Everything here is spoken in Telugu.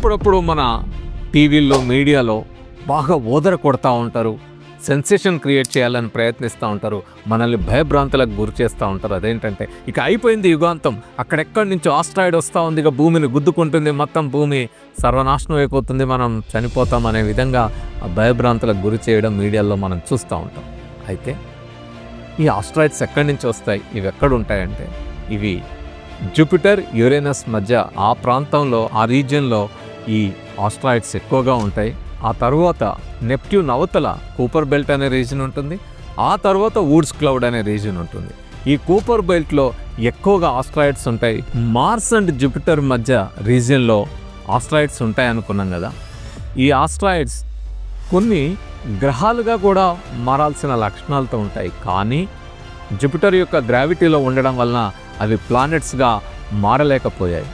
అప్పుడప్పుడు మన టీవీల్లో మీడియాలో బాగా ఓదర కొడతా ఉంటారు, సెన్సేషన్ క్రియేట్ చేయాలని ప్రయత్నిస్తూ ఉంటారు, మనల్ని భయభ్రాంతులకు గురి చేస్తూ ఉంటారు. అదేంటంటే ఇక అయిపోయింది యుగాంతం, అక్కడెక్కడి నుంచో ఆస్ట్రాయిడ్ వస్తూ ఉంది, ఇక భూమిని గుద్దుకుంటుంది, మొత్తం భూమి సర్వనాశనం అయిపోతుంది, మనం చనిపోతాం అనే విధంగా భయభ్రాంతులకు గురి చేయడం మీడియాలో మనం చూస్తూ ఉంటాం. అయితే ఈ ఆస్ట్రాయిడ్స్ ఎక్కడి నుంచి వస్తాయి, ఇవి ఎక్కడ ఉంటాయంటే ఇవి జూపిటర్ యురేనస్ మధ్య ఆ ప్రాంతంలో ఆ రీజియన్లో ఈ ఆస్ట్రాయిడ్స్ ఎక్కువగా ఉంటాయి. ఆ తర్వాత నెప్ట్యూన్ అవతల కూపర్ బెల్ట్ అనే రీజన్ ఉంటుంది, ఆ తర్వాత వూడ్స్ క్లౌడ్ అనే రీజన్ ఉంటుంది. ఈ కూపర్ బెల్ట్లో ఎక్కువగా ఆస్ట్రాయిడ్స్ ఉంటాయి. మార్స్ అండ్ జూపిటర్ మధ్య రీజియన్లో ఆస్ట్రాయిడ్స్ ఉంటాయి అనుకున్నాం కదా. ఈ ఆస్ట్రాయిడ్స్ కొన్ని గ్రహాలుగా కూడా మారాల్సిన లక్షణాలతో ఉంటాయి, కానీ జూపిటర్ యొక్క గ్రావిటీలో ఉండడం వలన అవి ప్లానెట్స్గా మారలేకపోయాయి.